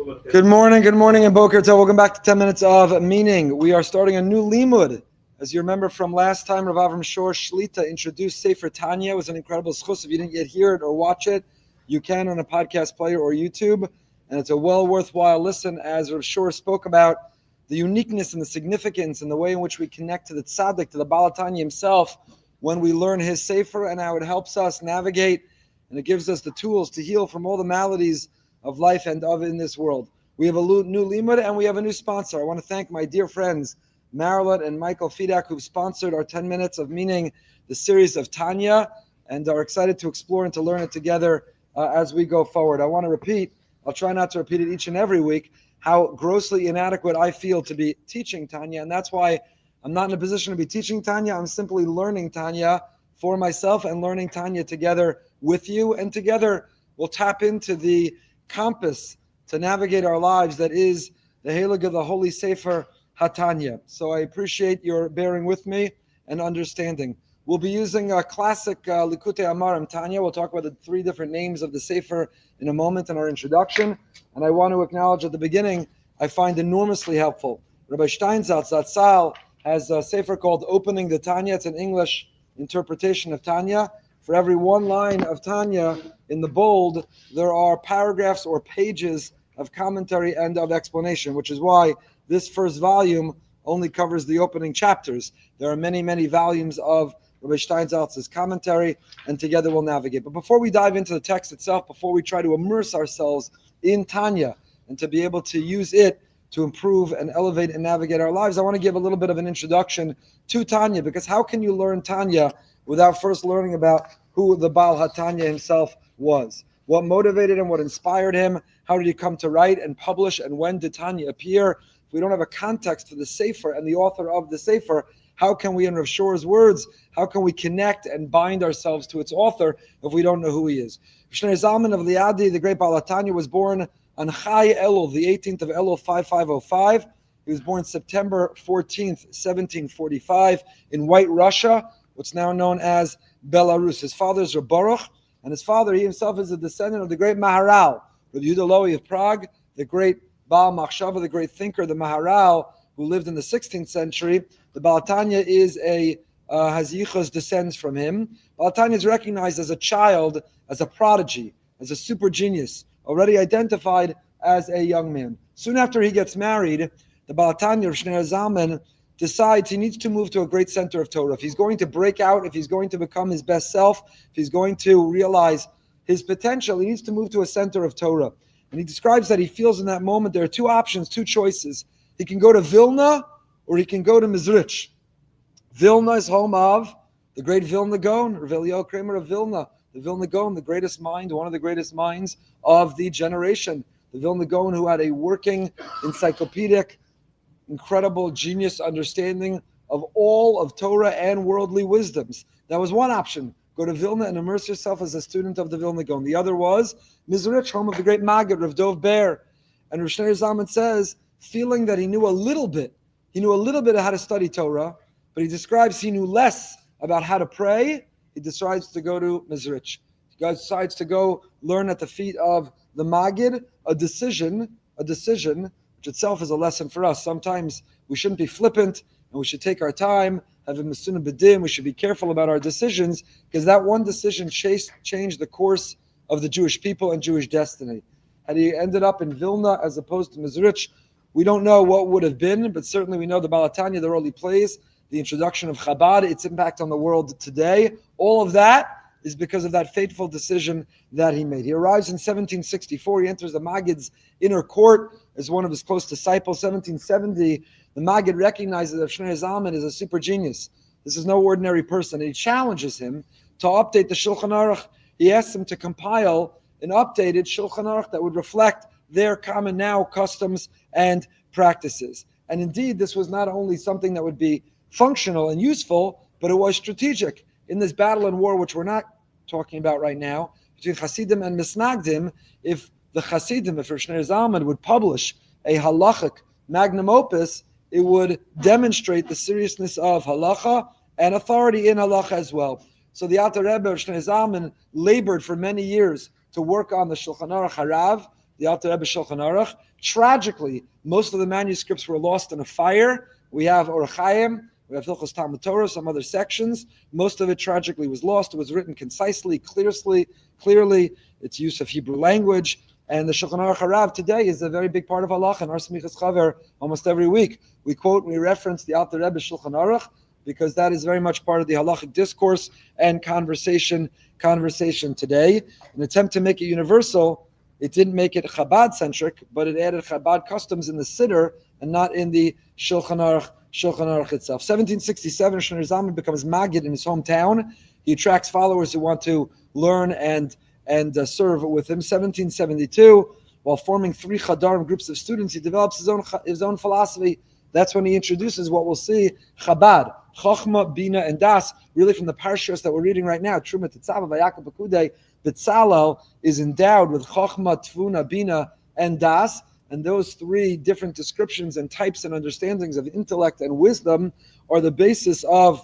Good morning, and Boker Tov. Welcome back to 10 Minutes of Meaning. We are starting a new limud. As you remember from last time, Rabbi Efrem Shlita introduced Sefer Tanya. It was an incredible schus. If you didn't yet hear it or watch it, you can on a podcast player or YouTube. And it's a well worthwhile listen as Rabbi Shor spoke about the uniqueness and the significance and the way in which we connect to the Tzaddik, to the Baal Tanya himself, when we learn his sefer, and how it helps us navigate and it gives us the tools to heal from all the maladies of life and of in this world. We have a new limud and we have a new sponsor. I want to thank my dear friends Marilyn and Michael Fidak, who've sponsored our 10 Minutes of Meaning, the series of Tanya, and are excited to explore and to learn it together as we go forward. I want to repeat, I'll try not to repeat it each and every week, how grossly inadequate I feel to be teaching Tanya, and that's why I'm not in a position to be teaching Tanya. I'm simply learning Tanya for myself and learning Tanya together with you, and together we'll tap into the compass to navigate our lives that is the Heilig of the Holy Sefer HaTanya. So I appreciate your bearing with me and understanding. We'll be using a classic Likutei Amarim Tanya. We'll talk about the three different names of the Sefer in a moment in our introduction. And I want to acknowledge at the beginning, I find enormously helpful. Rabbi Steinsaltz Zatzal has a Sefer called Opening the Tanya. It's an English interpretation of Tanya. For every one line of Tanya in the bold, there are paragraphs or pages of commentary and of explanation, which is why this first volume only covers the opening chapters. There are many, many volumes of Rabbi Steinsaltz's commentary, and together we'll navigate. But before we dive into the text itself, before we try to immerse ourselves in Tanya and to be able to use it to improve and elevate and navigate our lives, I want to give a little bit of an introduction to Tanya, because how can you learn Tanya without first learning about who the Baal HaTanya himself was? What motivated him? What inspired him? How did he come to write and publish? And when did Tanya appear? If we don't have a context for the Sefer and the author of the Sefer, how can we, in Rav Shor's words, how can we connect and bind ourselves to its author if we don't know who he is? Shnei Zalman of Liadi, the great Baal HaTanya, was born on Chai Elul, the 18th of Elul, 5505. He was born September 14th, 1745, in White Russia, what's now known as Belarus. His father is Reb Baruch, and his father, he himself, is a descendant of the great Maharal, Rabbi Yehuda Loewy of Prague, the great Baal Machshava, the great thinker, the Maharal, who lived in the 16th century. The Baal Tanya is has yichus, descends from him. Baal Tanya is recognized as a child, as a prodigy, as a super genius, already identified as a young man. Soon after he gets married, the Baal Tanya of Shnei Zalman decides he needs to move to a great center of Torah. If he's going to break out, if he's going to become his best self, if he's going to realize his potential, he needs to move to a center of Torah. And he describes that he feels in that moment there are two options, two choices. He can go to Vilna or he can go to Mizrich. Vilna is home of the great Vilna Gaon, Rav Eliyahu Kramer of Vilna. The Vilna Gaon, the greatest mind, one of the greatest minds of the generation. The Vilna Gaon who had a working encyclopedic, incredible genius understanding of all of Torah and worldly wisdoms. That was one option. Go to Vilna and immerse yourself as a student of the Vilna Gaon. The other was Mizrich, home of the great Maggid, Rav Dov Ber. And Rav Shneur Zalman says, feeling that he knew a little bit of how to study Torah, but he describes he knew less about how to pray. He decides to go to Mizrich. He decides to go learn at the feet of the Maggid, a decision, which itself is a lesson for us. Sometimes we shouldn't be flippant, and we should take our time, have a Mesuna B'dim. We should be careful about our decisions, because that one decision changed the course of the Jewish people and Jewish destiny. Had he ended up in Vilna as opposed to Mizrich, we don't know what would have been, but certainly we know the Baal HaTanya, the role he plays, the introduction of Chabad, its impact on the world today. All of that is because of that fateful decision that he made. He arrives in 1764. He enters the Maggid's inner court as one of his close disciples. 1770, the Maggid recognizes that Shneur Zalman is a super genius. This is no ordinary person. And he challenges him to update the Shulchan Aruch. He asks him to compile an updated Shulchan Aruch that would reflect their common now customs and practices. And indeed, this was not only something that would be functional and useful, but it was strategic. In this battle and war, which we're not talking about right now, between Hasidim and Misnagdim, if the Hasidim, if Shneur Zalman would publish a halachic magnum opus, it would demonstrate the seriousness of halacha and authority in halacha as well. So the Alter Rebbe of Shneur Zalman labored for many years to work on the Shulchan Aruch Harav, the Alter Rebbe Shulchan Aruch. Tragically, most of the manuscripts were lost in a fire. We have Orach Chaim, we have Hilchos Talmud Torah, some other sections. Most of it tragically was lost. It was written concisely, clearly. Its use of Hebrew language. And the Shulchan Aruch Harav today is a very big part of halacha. In our Smichas Chaver, almost every week, we quote and we reference the Alter Rebbe Shulchan Aruch, because that is very much part of the halachic discourse and conversation today. In an attempt to make it universal, it didn't make it Chabad-centric, but it added Chabad customs in the Siddur and not in the Shulchan Aruch itself. 1767, Shlomo Zalman becomes Maggid in his hometown. He attracts followers who want to learn and serve with him. 1772, while forming 3 Chadarim groups of students, he develops his own philosophy. That's when he introduces what we'll see, Chabad, Chochma, Bina, and Das, really from the parashas that we're reading right now, Truma, Tetzava, Vayakov, Pekudei. Betzalel is endowed with Chochma, Tvuna, Bina, and Das, and those 3 different descriptions and types and understandings of intellect and wisdom are the basis of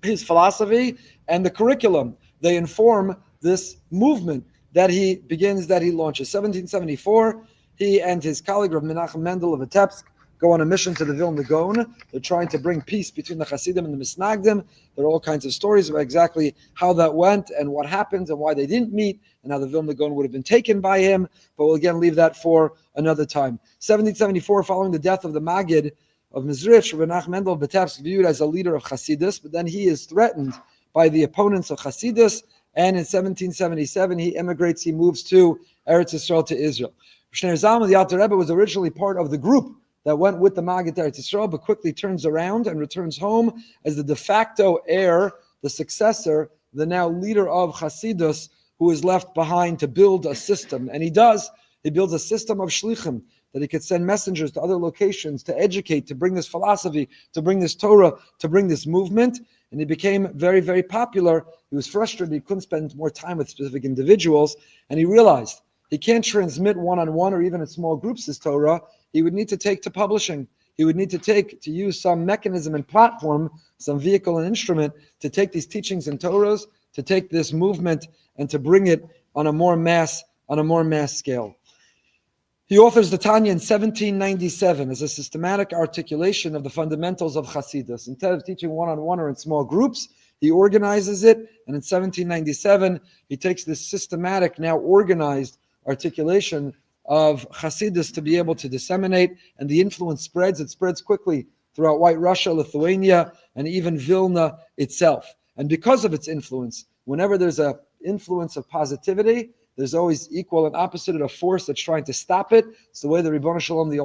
his philosophy and the curriculum. They inform this movement that he launches. 1774, he and his colleague Rav Menachem Mendel of Vitebsk go on a mission to the Vilna Gaon. They're trying to bring peace between the Hasidim and the Misnagdim. There are all kinds of stories about exactly how that went and what happened and why they didn't meet and how the Vilna Gaon would have been taken by him. But we'll again leave that for another time. 1774, following the death of the Maggid of Mizrich, Rav Menachem Mendel of Vitebsk viewed as a leader of Chassidus, but then he is threatened by the opponents of Chassidus, and in 1777 he emigrates. He moves to Eretz Yisrael, to Israel. Shneur Zalman, the Alter Rebbe, was originally part of the group that went with the Maggid to Eretz Yisrael, but quickly turns around and returns home as the de facto heir, the successor, the now leader of Chassidus, who is left behind to build a system. And he does. He builds a system of shlichim, that he could send messengers to other locations to educate, to bring this philosophy, to bring this Torah, to bring this movement. And he became very, very popular. He was frustrated. He couldn't spend more time with specific individuals. And he realized he can't transmit one-on-one or even in small groups his Torah. He would need to take to publishing. He would need to use some mechanism and platform, some vehicle and instrument to take these teachings and Torahs, to take this movement and to bring it on a more mass scale. He authors the Tanya in 1797 as a systematic articulation of the fundamentals of Chassidus. Instead of teaching one-on-one or in small groups, he organizes it, and in 1797 he takes this systematic, now organized articulation of Chassidus to be able to disseminate, and the influence spreads. It spreads quickly throughout White Russia, Lithuania, and even Vilna itself. And because of its influence, whenever there's an influence of positivity, there's always equal and opposite of a force that's trying to stop it. It's the way the Ribbon Shalom, the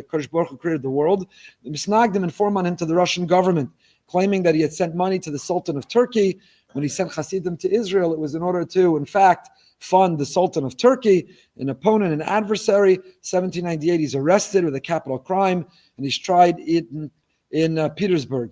Kodesh Baruch Hu, created the world. The Misnagdim inform on him to the Russian government, claiming that he had sent money to the Sultan of Turkey. When he sent Hasidim to Israel, it was in order to, in fact, fund the Sultan of Turkey, an opponent, an adversary. 1798, he's arrested with a capital crime, and he's tried in Petersburg.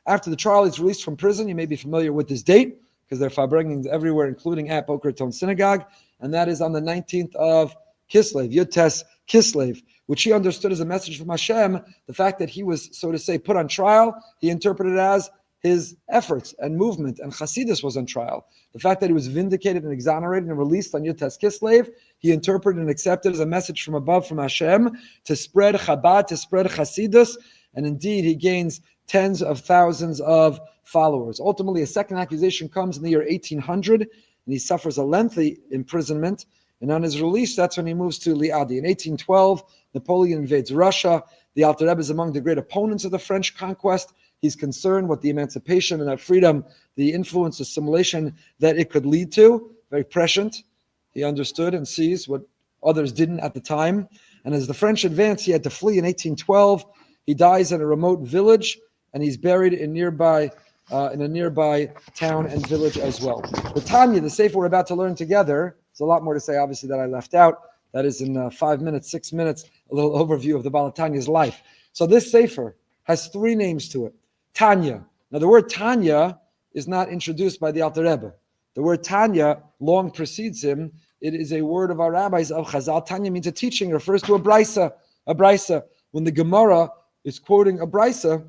After the trial, he's released from prison. You may be familiar with this date, because they're farbringing everywhere, including at Boca Raton Synagogue, and that is on the 19th of Kislev, Yud-Tes Kislev, which he understood as a message from Hashem. The fact that he was, so to say, put on trial, he interpreted as his efforts and movement, and Chassidus was on trial. The fact that he was vindicated and exonerated and released on Yud-Tes Kislev, he interpreted and accepted as a message from above, from Hashem, to spread Chabad, to spread Chassidus, and indeed he gains tens of thousands of followers. Ultimately, a second accusation comes in the year 1800, and he suffers a lengthy imprisonment. And on his release, that's when he moves to Liadi. In 1812, Napoleon invades Russia. The Alter Rebbe is among the great opponents of the French conquest. He's concerned with the emancipation and that freedom, the influence, assimilation that it could lead to. Very prescient. He understood and sees what others didn't at the time. And as the French advanced, he had to flee in 1812. He dies in a remote village, and he's buried in a nearby town and village as well. The Tanya, the sefer we're about to learn together, there's a lot more to say, obviously, that I left out. That is in 5 minutes, 6 minutes, a little overview of the Baal Tanya's life. So this sefer has 3 names to it. Tanya. Now the word Tanya is not introduced by the Alter Rebbe. The word Tanya long precedes him. It is a word of our rabbis of Chazal. Tanya means a teaching. It refers to a brisa. A brisa. When the Gemara is quoting a brisa,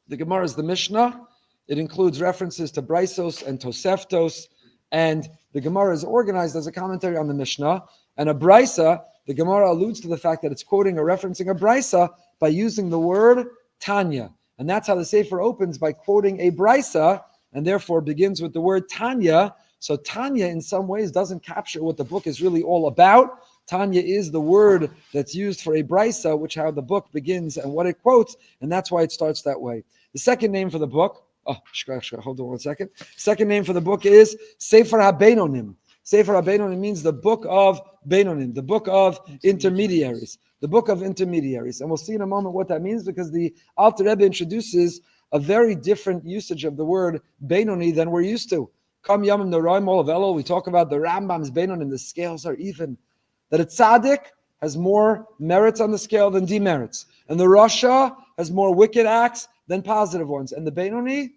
the Gemara is the Mishnah. It includes references to brisos and toseftos, and the Gemara is organized as a commentary on the Mishnah. And a brisa, the Gemara alludes to the fact that it's quoting or referencing a brisa by using the word Tanya. And that's how the sefer opens, by quoting a brisa, and therefore begins with the word Tanya. So Tanya in some ways doesn't capture what the book is really all about. Tanya is the word that's used for a brisa, which how the book begins and what it quotes, and that's why it starts that way. The second name for the book, hold on one second. Second name for the book is Sefer HaBeinonim. Sefer HaBeinonim means the book of Beinonim, the book of intermediaries. The book of intermediaries. And we'll see in a moment what that means, because the Alter Rebbe introduces a very different usage of the word Beinoni than we're used to. Kam Yamim Noraim Olav Elul, we talk about the Rambam's Beinonim, the scales are even. That a Tzaddik has more merits on the scale than demerits. And the Rasha has more wicked acts than positive ones. And the Beinoni,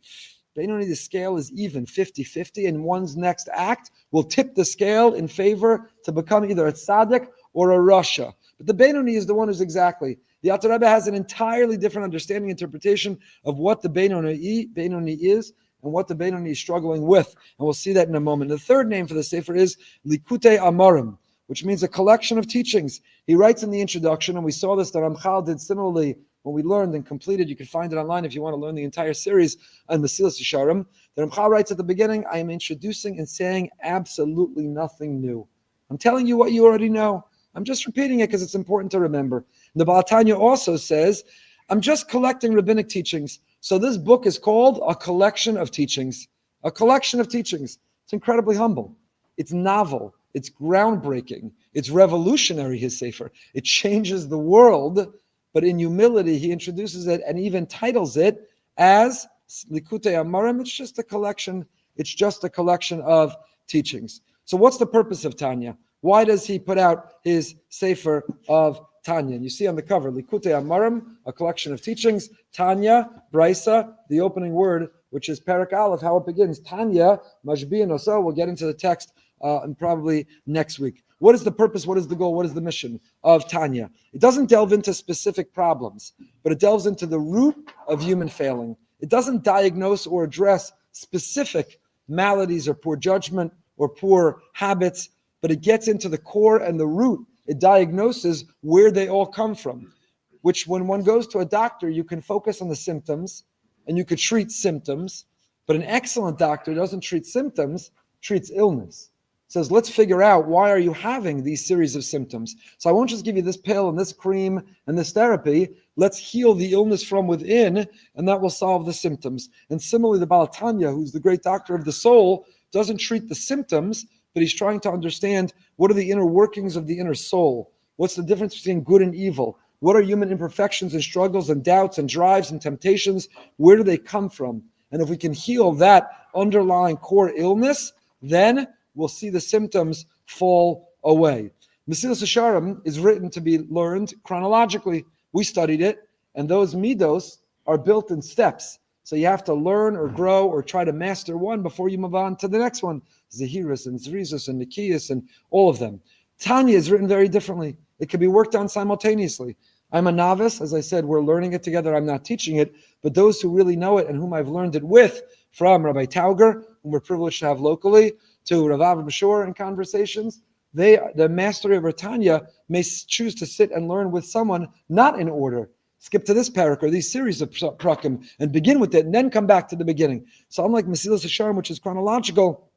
the scale is even, 50-50, and one's next act will tip the scale in favor to become either a Tzaddik or a Rasha. But the Beinoni is the one who's exactly. The Alter Rebbe has an entirely different understanding, interpretation of what the Beinoni is and what the Beinoni is struggling with. And we'll see that in a moment. The third name for the Sefer is Likutei Amarim, which means a collection of teachings. He writes in the introduction, and we saw this, that Ramchal did similarly when we learned and completed. You can find it online if you want to learn the entire series on Mesilas Yesharim. The Ramchal writes at the beginning, I am introducing and saying absolutely nothing new. I'm telling you what you already know. I'm just repeating it because it's important to remember. And the Baal Tanya also says, I'm just collecting rabbinic teachings. So this book is called A Collection of Teachings. A collection of teachings. It's incredibly humble. It's novel. It's groundbreaking. It's revolutionary, his sefer. It changes the world, but in humility, he introduces it and even titles it as Likutei Amarim. It's just a collection. It's just a collection of teachings. So what's the purpose of Tanya? Why does he put out his sefer of Tanya? And you see on the cover, Likutei Amarim, a collection of teachings. Tanya, Brisa, the opening word, which is Perek Aleph, how it begins. Tanya, Mashbi and Oso. We'll get into the text and probably next week. What is the purpose? What is the goal? What is the mission of Tanya? It doesn't delve into specific problems, but it delves into the root of human failing. It doesn't diagnose or address specific maladies or poor judgment or poor habits, but it gets into the core and the root. It diagnoses where they all come from, which when one goes to a doctor, you can focus on the symptoms and you could treat symptoms, but an excellent doctor doesn't treat symptoms, treats illness. Says, let's figure out why are you having these series of symptoms. So I won't just give you this pill and this cream and this therapy. Let's heal the illness from within, and that will solve the symptoms. And similarly, the Baal Tanya, who's the great doctor of the soul, doesn't treat the symptoms, but he's trying to understand what are the inner workings of the inner soul. What's the difference between good and evil? What are human imperfections and struggles and doubts and drives and temptations? Where do they come from? And if we can heal that underlying core illness, then we'll see the symptoms fall away. Mesilas Yesharim is written to be learned chronologically. We studied it, and those midos are built in steps. So you have to learn or grow or try to master one before you move on to the next one. Zehirus and Zrizus and Nikias and all of them. Tanya is written very differently. It can be worked on simultaneously. I'm a novice. As I said, we're learning it together. I'm not teaching it. But those who really know it and whom I've learned it with, from Rabbi Tauger, whom we're privileged to have locally, to Rav Avram Shor in conversations, the mastery of Tanya may choose to sit and learn with someone not in order. Skip to this parak or these series of prakim and begin with it and then come back to the beginning. So unlike Mesilas Yesharim, which is chronological,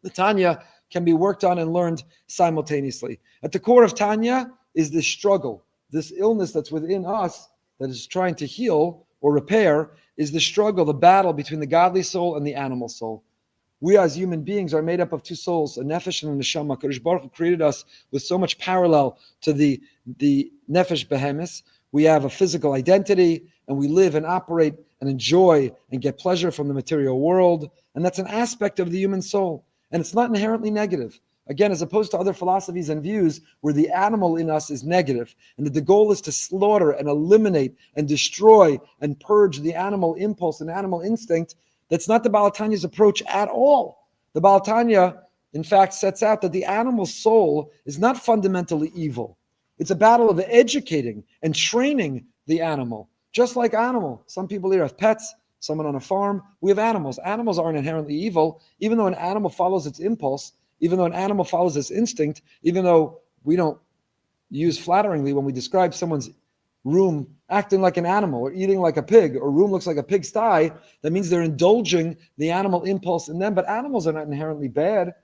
the Tanya can be worked on and learned simultaneously. At the core of Tanya is this struggle, this illness that's within us that is trying to heal or repair, is the struggle, the battle between the godly soul and the animal soul. We as human beings are made up of two souls, a nefesh and a neshama. Kadosh Baruch Hu created us with so much parallel to the nefesh behemoth. We have a physical identity, and we live and operate and enjoy and get pleasure from the material world. And that's an aspect of the human soul. And it's not inherently negative. Again, as opposed to other philosophies and views where the animal in us is negative, and that the goal is to slaughter and eliminate and destroy and purge the animal impulse and animal instinct, that's not the Baal Tanya's approach at all. The Baal Tanya, in fact, sets out that the animal soul is not fundamentally evil. It's a battle of educating and training the animal. Just like animal. Some people here have pets, someone on a farm. We have animals. Animals aren't inherently evil. Even though an animal follows its impulse, even though an animal follows its instinct, even though use flatteringly when we describe someone's room acting like an animal or eating like a pig, or room looks like a pigsty. That means they're indulging the animal impulse in them. But animals are not inherently bad.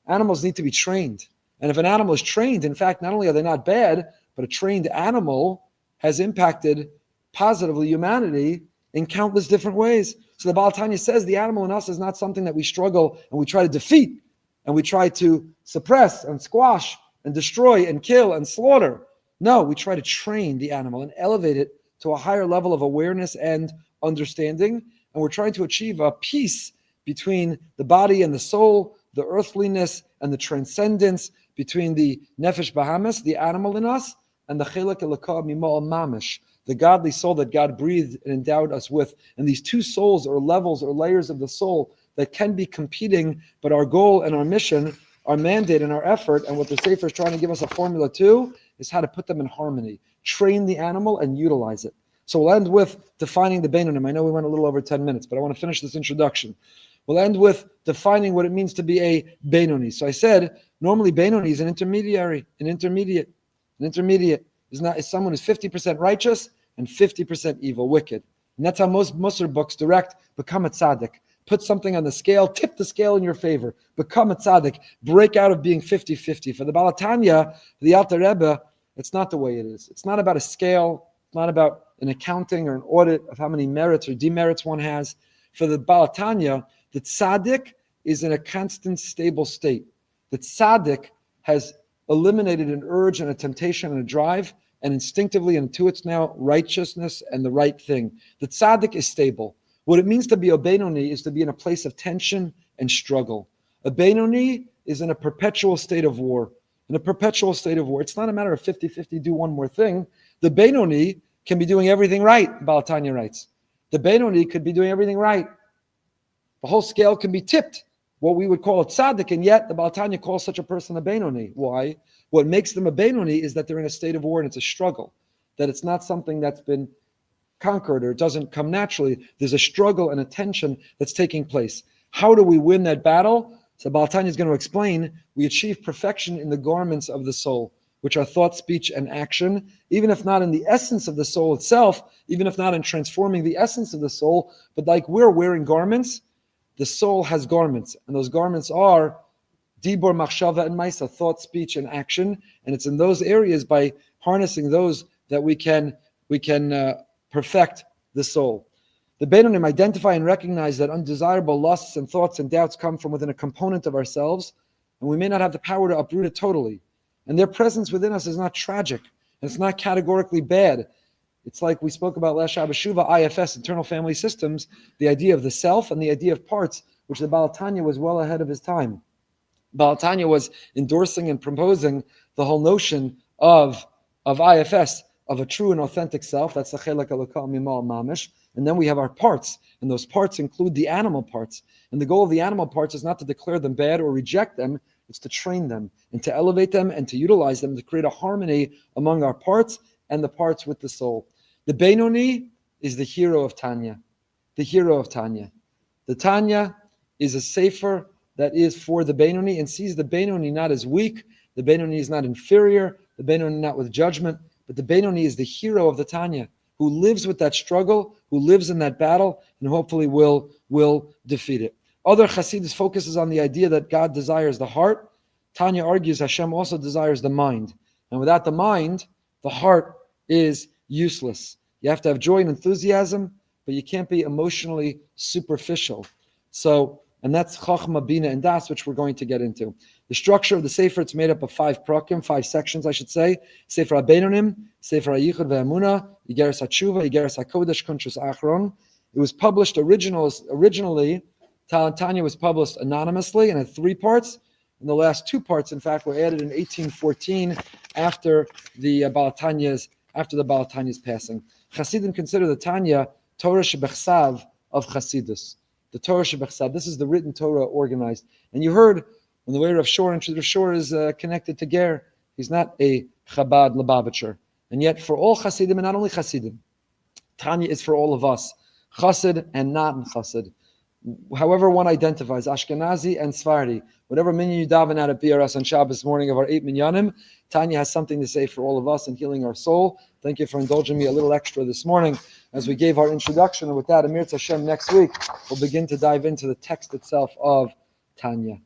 Animals need to be trained. And if an animal is trained, in fact, not only are they not bad, but a trained animal has impacted positively humanity in countless different ways. So the Baal Tanya says the animal in us is not something that we struggle and we try to defeat and we try to suppress and squash and destroy and kill and slaughter. No, we try to train the animal and elevate it to a higher level of awareness and understanding. And we're trying to achieve a peace between the body and the soul, the earthliness and the transcendence, between the nefesh bahamas, the animal in us, and the chelek elokah mima'al mamish, the godly soul that God breathed and endowed us with. And these two souls or levels or layers of the soul that can be competing, but our goal and our mission, our mandate and our effort, and what the sefer is trying to give us a formula to, is how to put them in harmony, train the animal and utilize it. So we'll end with defining the Beinoni. I know we went a little over 10 minutes, but I want to finish this introduction. We'll end with defining what it means to be a Beinoni. So I said, normally Beinoni is an intermediary, an intermediate. An intermediate is someone who's 50% righteous and 50% evil, wicked. And that's how most Musar books direct: become a tzaddik. Put something on the scale, tip the scale in your favor. Become a tzaddik. Break out of being 50-50. For the Baal Tanya, the Alter Rebbe, it's not the way it is. It's not about a scale. It's not about an accounting or an audit of how many merits or demerits one has. For the Baal Tanya, the tzaddik is in a constant, stable state. The tzaddik has eliminated an urge and a temptation and a drive, and instinctively intuits now righteousness and the right thing. The tzaddik is stable. What it means to be a Beinoni is to be in a place of tension and struggle. A Beinoni is in a perpetual state of war. In a perpetual state of war. It's not a matter of 50-50, do one more thing. The Beinoni can be doing everything right, Baal Tanya writes. The Beinoni could be doing everything right. The whole scale can be tipped, what we would call a tzaddik, and yet the Baal Tanya calls such a person a Beinoni. Why? What makes them a Beinoni is that they're in a state of war and it's a struggle. That it's not something that's been conquered or it doesn't come naturally. There's a struggle and a tension that's taking place. How do we win that battle? So Baal Tanya is going to explain, we achieve perfection in the garments of the soul, which are thought, speech, and action, even if not in the essence of the soul itself, even if not in transforming the essence of the soul, but like we're wearing garments, the soul has garments, and those garments are dibur, machshava, and maisa, thought, speech, and action, and it's in those areas, by harnessing those, that we can perfect the soul. The Beinonim identify and recognize that undesirable lusts and thoughts and doubts come from within a component of ourselves, and we may not have the power to uproot it totally. And their presence within us is not tragic, and it's not categorically bad. It's like we spoke about last Shabbos Shuvah, IFS, internal family systems, the idea of the self and the idea of parts, which the Baal Tanya was well ahead of his time. Baal Tanya was endorsing and proposing the whole notion of IFS, of a true and authentic self. That's the chelek elokah mima'al mamish. And then we have our parts, and those parts include the animal parts. And the goal of the animal parts is not to declare them bad or reject them, it's to train them and to elevate them and to utilize them to create a harmony among our parts and the parts with the soul. The Beinoni is the hero of Tanya. The hero of Tanya. The Tanya is a sefer that is for the Beinoni and sees the Beinoni not as weak. The Beinoni is not inferior. The Beinoni not with judgment. But the Beinoni is the hero of the Tanya, who lives with that struggle, who lives in that battle, and hopefully will defeat it. Other Chassidus focuses on the idea that God desires the heart. Tanya argues Hashem also desires the mind. And without the mind, the heart is useless. You have to have joy and enthusiasm, but you can't be emotionally superficial. So, and that's Chachma, Bina, and Das, which we're going to get into. The structure of the Sefer, it's made up of 5 prakim, 5 sections, I should say. Sefer HaBeinonim, Sefer HaYichud VeEmunah, Igeres HaTshuva, Igeres HaKodesh, Kuntrus Achron. It was published originally, Tanya was published anonymously and had 3 parts. And the last 2 parts, in fact, were added in 1814 after the Baal Tanya's passing. Chassidim consider the Tanya Torah Shebechsav of Chassidus. The Torah Shebechsav. This is the written Torah organized. And you heard when the way Rav Shor is connected to Ger, he's not a Chabad Lubavitcher. And yet for all Chassidim, and not only Chassidim, Tanya is for all of us, Chassid and not Chassid. however one identifies, Ashkenazi and Sephardi, whatever minyan you daven at BRS on Shabbos morning of our 8 minyanim, Tanya has something to say for all of us in healing our soul. Thank you for indulging me a little extra this morning as we gave our introduction. And with that, Amir Hashem, next week, we'll begin to dive into the text itself of Tanya.